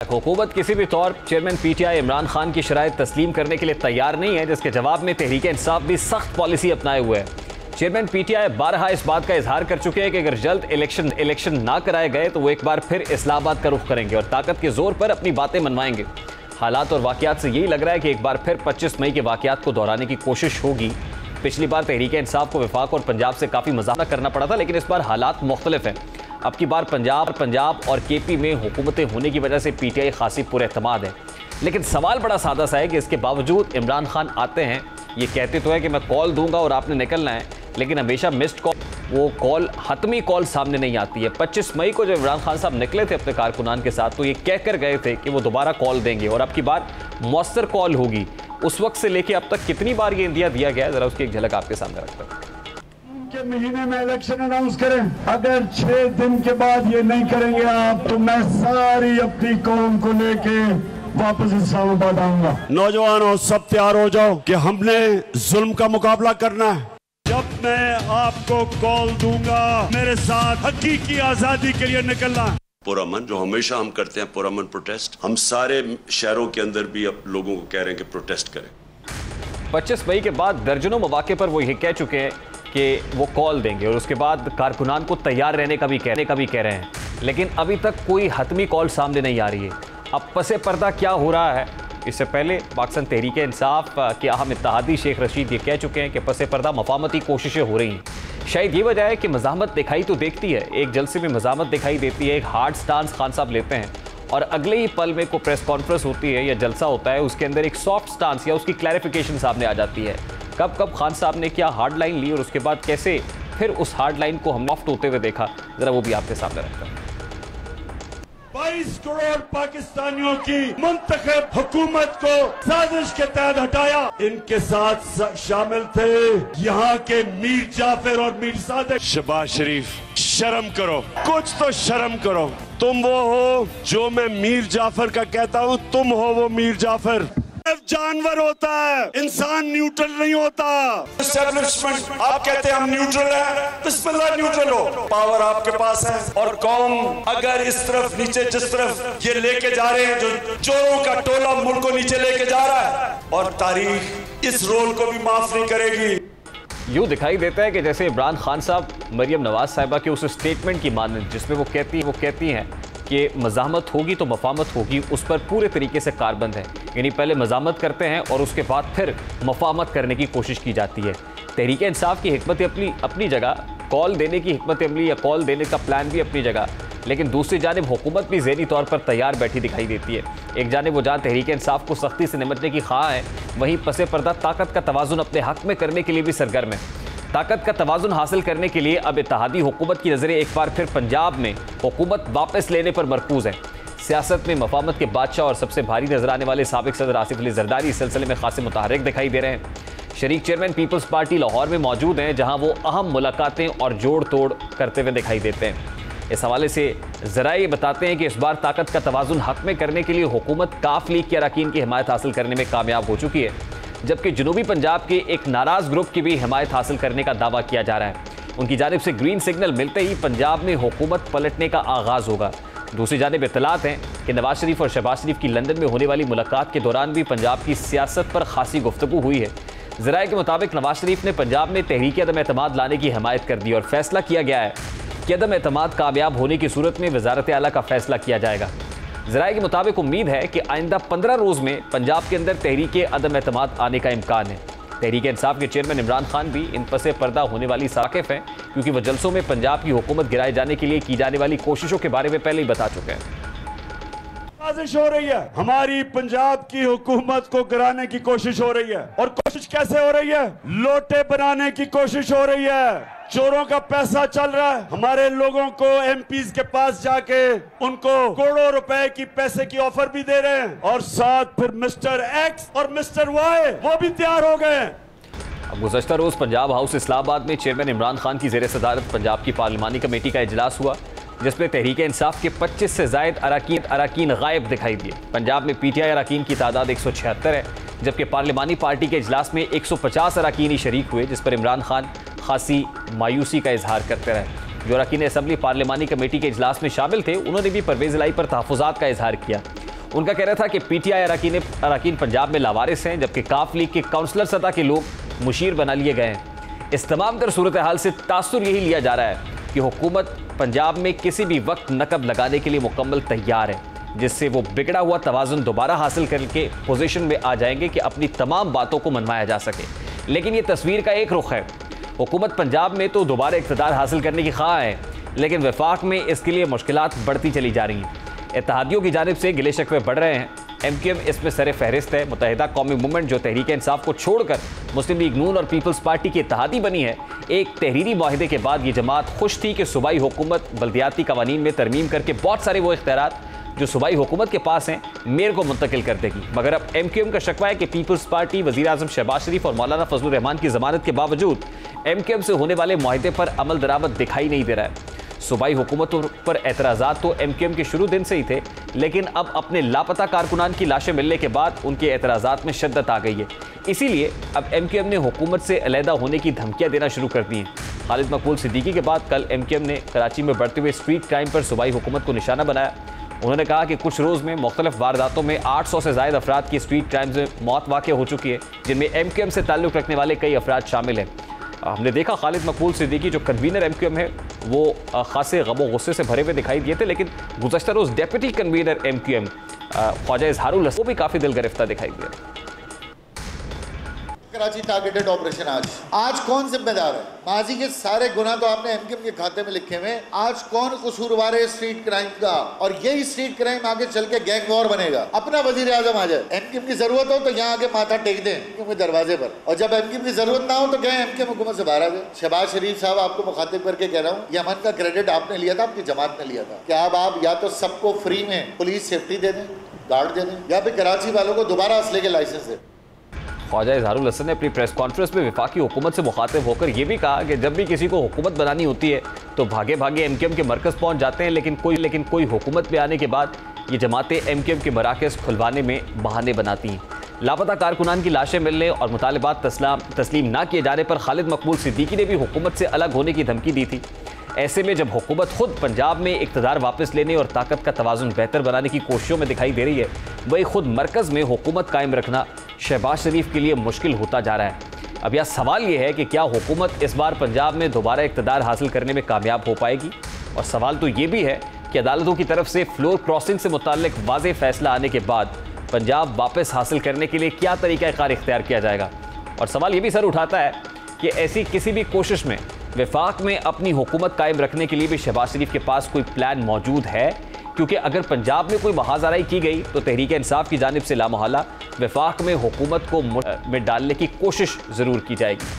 हुकूमत किसी भी तौर चेयरमैन पीटीआई इमरान खान की शराइत तस्लीम करने के लिए तैयार नहीं है, जिसके जवाब में तहरीक इंसाफ भी सख्त पॉलिसी अपनाए हुए है। चेयरमैन पीटीआई बारहा इस बात का इजहार कर चुके हैं कि अगर जल्द इलेक्शन ना कराए गए तो वो एक बार फिर इस्लामाबाद का रुख करेंगे और ताकत के जोर पर अपनी बातें मनवाएंगे। हालात और वाकयात से यही लग रहा है कि एक बार फिर 25 मई के वाकयात को दोहराने की कोशिश होगी। पिछली बार तहरीक इंसाफ को वफाक और पंजाब से काफ़ी मुज़ाहरा करना पड़ा था, लेकिन इस बार हालात मुख्तलिफ हैं। अब की बार पंजाब और केपी में हुकूमतें होने की वजह से पीटीआई खासी पुरएतमाद है। लेकिन सवाल बड़ा सादा सा है कि इसके बावजूद इमरान खान आते हैं, ये कहते तो है कि मैं कॉल दूंगा और आपने निकलना है, लेकिन हमेशा मिस्ड कॉल, वो कॉल हतमी कॉल सामने नहीं आती है। 25 मई को जब इमरान खान साहब निकले थे अपने कारकुनान के साथ तो ये कहकर गए थे कि वो दोबारा कॉल देंगे और अब की बार मौसर कॉल होगी। उस वक्त से लेके अब तक कितनी बार ये इंदिया दिया गया है, जरा उसकी एक झलक आपके सामने रखता हूं। के महीने में इलेक्शन अनाउंस करें, अगर 6 दिन के बाद ये नहीं करेंगे आप तो मैं सारी अपनी कौम को लेके वापस इस्लामाबाद आऊंगा। नौजवानों, सब तैयार हो जाओ कि हमने जुल्म का मुकाबला करना है। जब मैं आपको कॉल दूंगा, मेरे साथ हकीकी आजादी के लिए निकलना। पुरअमन जो हमेशा हम करते हैं, पुरअमन प्रोटेस्ट, हम सारे शहरों के अंदर भी अब लोगों को कह रहे हैं कि प्रोटेस्ट करें। 25 मई के बाद दर्जनों मौके पर वो ये कह चुके हैं कि वो कॉल देंगे और उसके बाद कारकुनान को तैयार रहने का भी कह रहे हैं, लेकिन अभी तक कोई हतमी कॉल सामने नहीं आ रही है। अब पसे पर्दा क्या हो रहा है, इससे पहले पाकिस्तान तहरीक इंसाफ के अहम इत्तेहादी शेख रशीद ये कह चुके हैं कि पसे पर्दा मफामती कोशिशें हो रही हैं। शायद ये वजह है कि मज़ाहमत दिखाई तो देखती है, एक जलसे में मज़ाहमत दिखाई देती है, एक हार्ड स्टांस खान साहब लेते हैं और अगले ही पल में कोई प्रेस कॉन्फ्रेंस होती है या जलसा होता है, उसके अंदर एक सॉफ्ट स्टांस या उसकी क्लैरिफिकेशन सामने आ जाती है। कब खान साहब ने क्या हार्ड लाइन ली और उसके बाद कैसे फिर उस हार्ड लाइन को हम सॉफ्ट होते हुए देखा, जरा वो भी आपके सामने रखता हूं। 22 करोड़ पाकिस्तानियों की मुंतखब हुकूमत को साजिश के तहत हटाया। इनके साथ शामिल थे यहाँ के मीर जाफर और मीर सादिक। शहबाज शरीफ, शर्म करो, कुछ तो शर्म करो। तुम वो हो जो मैं मीर जाफर का कहता हूँ, तुम हो वो मीर जाफर। जानवर होता है, इंसान न्यूट्रल नहीं होता। एस्टेब्लिशमेंट आप कहते हैं हम न्यूट्रल हैं, बिस्मिल्लाह न्यूट्रल हो। पावर आपके पास है और कौम अगर इस तरफ नीचे जिस तरफ ये लेके जा रहे हैं, जो चोरों का टोला मुल्क को नीचे लेके जा रहा है, और तारीख इस रोल को भी माफ नहीं करेगी। यूँ दिखाई देता है कि जैसे इमरान खान साहब मरियम नवाज साहिबा के उस स्टेटमेंट की मानंद जिसमें वो कहती हैं कि मज़ाहमत होगी तो मफामत होगी, उस पर पूरे तरीके से कारबंद है। यानी पहले मज़ाहमत करते हैं और उसके बाद फिर मफामत करने की कोशिश की जाती है। तहरीक इंसाफ की हिकमत अपनी जगह, कॉल देने की हिकमत अमली या कॉल देने का प्लान भी अपनी जगह, लेकिन दूसरी जानिब हुकूमत भी ज़हनी तौर पर तैयार बैठी दिखाई देती है। एक जानिब वो जहाँ तहरीक इंसाफ को सख्ती से निपटने की ख्वाह है, वहीं पसे पर्दा ताकत का तवाज़ुन अपने हक़ में करने के लिए भी सरगर्म है। ताकत का तवाज़ुन हासिल करने के लिए अब इत्तेहादी हुकूमत की नज़रें एक बार फिर पंजाब में हुकूमत वापस लेने पर मरकूज़ है। सियासत में मफामत के बादशाह और सबसे भारी नजर आने वाले साबिक सदर आसिफ अली जरदारी इस सिलसिले में खासे मुतहर्रिक दिखाई दे रहे हैं। शरीक चेयरमैन पीपल्स पार्टी लाहौर में मौजूद हैं, जहां वो अहम मुलाकातें और जोड़ तोड़ करते हुए दिखाई देते हैं। इस हवाले से ज़रा ये बताते हैं कि इस बार ताकत का तवाज़ुन हक़ में करने के लिए हुकूमत काफ लीग के अरकान की हिमायत हासिल करने में कामयाब हो चुकी है, जबकि जनूबी पंजाब के एक नाराज़ ग्रुप की भी हिमायत हासिल करने का दावा किया जा रहा है। उनकी जानिब से ग्रीन सिग्नल मिलते ही पंजाब में हुकूमत पलटने का आगाज़ होगा। दूसरी जानिब इत्तलात हैं कि नवाज शरीफ और शहबाज शरीफ की लंदन में होने वाली मुलाकात के दौरान भी पंजाब की सियासत पर खासी गुफ्तगू हुई है। ज़राए के मुताबिक नवाज शरीफ ने पंजाब में तहरीक अदम एतमाद लाने की हिमायत कर दी और फैसला किया गया है कि अदम एतमाद कामयाब होने की सूरत में वज़ारत आला का फैसला किया जाएगा। ज़राए के मुताबिक उम्मीद है कि आइंदा 15 रोज़ में पंजाब के अंदर तहरीक अदम एतमाद आने का इम्कान है। तहरीक इंसाफ के चेयरमैन इमरान खान भी इन पसे पर्दा होने वाली साकिफ़ हैं, क्योंकि वह जलसों में पंजाब की हुकूमत गिराए जाने के लिए की जाने वाली कोशिशों के बारे में पहले ही बता चुके हैं। साजिश हो रही है, हमारी पंजाब की हुकूमत को गिराने की कोशिश हो रही है। और कोशिश कैसे हो रही है? लोटे बनाने की कोशिश हो रही है। चोरों का पैसा चल रहा है, हमारे लोगों को एमपीज के पास जाके उनको करोड़ों रुपए की पैसे की ऑफर भी दे रहे हैं, और साथ फिर मिस्टर एक्स और मिस्टर वाई वो भी तैयार हो गए हैं। अब गुज़श्ता रोज़ पंजाब हाउस इस्लामाबाद में चेयरमैन इमरान खान की ज़ेर सदारत पंजाब की पार्लिमानी कमेटी का इजलास हुआ, जिसमें तहरीक इंसाफ के 25 से ज़ायद अरकान गायब दिखाई दिए। पंजाब में पीटीआई अरकान की तादाद 176 है, जबकि पार्लिमानी पार्टी के इजलास में 150 अरकान ही शरीक हुए, जिस पर इमरान खान खासी मायूसी का इजहार करते रहे। जो अरकान असम्बली पार्लिमानी कमेटी के इजलास में शामिल थे, उन्होंने भी परवेज़ इलाही पर तहफ़्फ़ुज़ात का इजहार किया। उनका कहना था कि पीटीआई अरकान पंजाब में लावारिस हैं, जबकि काफ लीग के काउंसलर सतह के लोग मुशीर बना लिए गए हैं। इस तमाम तर सूरत हाल से तासुर यही लिया जा रहा है कि हुकूमत पंजाब में किसी भी वक्त नकब लगाने के लिए मुकम्मल तैयार है, जिससे वो बिगड़ा हुआ तवाज़ुन दोबारा हासिल करके पोजीशन में आ जाएंगे कि अपनी तमाम बातों को मनवाया जा सके। लेकिन ये तस्वीर का एक रुख है। हुकूमत पंजाब में तो दोबारा इक़्तिदार हासिल करने की ख्वाह है, लेकिन वफाक में इसके लिए मुश्किलात बढ़ती चली जा रही हैं। इत्तेहादियों की जानिब से गिले शिकवे बढ़ रहे हैं। MQM इसमें सरे फहरिस्त है। मुत्तहिदा कौमी मूवमेंट जो तहरीक इंसाफ को छोड़कर मुस्लिम लीग नून और पीपल्स पार्टी की इत्तेहादी बनी है, एक तहरीरी मुआहदे के बाद ये जमात खुश थी कि सूबाई हुकूमत बल्दियाती कवानीन में तरमीम करके बहुत सारे वो इख्तियारात जो सूबाई हुकूमत के पास हैं मेयर को मुंतकिल कर देगी। मगर अब MQM का शिकवा है कि पीपल्स पार्टी वज़ीर आज़म शहबाज शरीफ और मौलाना फजलुर रहमान की ज़मानत के बावजूद MQM से होने वाले मुआहदे पर अमल दरामद दिखाई नहीं दे रहा है। सूबाई हुकूमतों पर एतराज़ात तो MQM के शुरू दिन से ही थे, लेकिन अब अपने लापता कारकुनान की लाशें मिलने के बाद उनके एतराज़ात में शिद्दत आ गई है। इसीलिए अब MQM ने हुकूमत से अलहदा होने की धमकियाँ देना शुरू कर दी हैं। खालिद मकबूल सिद्दीकी के बाद कल MQM ने कराची में बढ़ते हुए स्ट्रीट क्राइम पर सूबाई हुकूमत को निशाना बनाया। उन्होंने कहा कि कुछ रोज़ में मुख्तलिफ वारदातों में 800 से ज़ायद अफराद की स्ट्रीट क्राइम्स में मौत वाक़ हो चुकी है, जिनमें MQM से ताल्लुक़ रखने वाले कई अफराद शामिल हैं। हमने देखा खालिद मकबूल सिद्दीकी जो कन्वीनर MQM है वो खासे गम गुस्से से भरे हुए दिखाई दिए थे, लेकिन गुज़श्ता रोज़ deputy convener MQM Khawaja Izharul Hasan वो भी काफ़ी दिल गिरफ्तार दिखाई दिया। कराची टारगेटेड ऑपरेशन आज कौन जिम्मेदार है? माजी के सारे गुनाह तो आपने MQM के खाते में लिखे हुए। आज कौन कसूरवार है स्ट्रीट क्राइम का? और यही स्ट्रीट क्राइम आगे चल के गैंग वॉर बनेगा। अपना वजीर आजम आ जाए, MQM की जरूरत हो तो यहाँ आगे माथा टेक दें MQM के दरवाजे पर, और जब MQM की जरूरत ना हो तो कहें MQM हुकूमत से बाहर आ जाए। शहबाज शरीफ साहब, आपको मुखातिब करके कह रहा हूँ, ये अमन का क्रेडिट आपने लिया था, आपकी जमात ने लिया था कि अब आप या तो सबको फ्री में पुलिस सेफ्टी दे दें, गार्ड दे दें, या फिर कराची वालों को दोबारा असले के लाइसेंस दें। ख्वाजा इजहारुल हसन ने अपनी प्रेस कॉन्फ्रेंस में वफाकी हुकूमत से मुखातिब होकर यह भी कहा कि जब भी किसी को हुकूमत बनानी होती है तो भागे भागे MQM के मरकज़ पहुंच जाते हैं, लेकिन कोई हुकूमत में आने के बाद ये जमातें MQM के मराकज़ खुलवाने में बहाने बनाती हैं। लापता कारकुनान की लाशें मिलने और मुतालबात तस्लीम ना किए जाने पर खालिद मकबूल सिद्दीकी ने भी हुकूमत से अलग होने की धमकी दी थी। ऐसे में जब हुकूमत खुद पंजाब में इक़्तिदार वापस लेने और ताकत का तवाज़ुन बेहतर बनाने की कोशिशों में दिखाई दे रही है, वही खुद मरकज़ में हुकूमत कायम रखना शहबाज शरीफ के लिए मुश्किल होता जा रहा है। अब यह सवाल ये है कि क्या हुकूमत इस बार पंजाब में दोबारा इक़्तिदार हासिल करने में कामयाब हो पाएगी? और सवाल तो ये भी है कि अदालतों की तरफ से फ्लोर क्रॉसिंग से मुताल्लिक वाज़ेह फैसला आने के बाद पंजाब वापस हासिल करने के लिए क्या तरीक़ाकार इख्तियार किया जाएगा? और सवाल ये भी सर उठाता है कि ऐसी किसी भी कोशिश में वफाक में अपनी हुकूमत कायम रखने के लिए भी शहबाज शरीफ के पास कोई प्लान मौजूद है? क्योंकि अगर पंजाब में कोई महाजराई की गई तो तहरीक इंसाफ की जानिब से लामहला वफाक में हुकूमत को में डालने की कोशिश ज़रूर की जाएगी।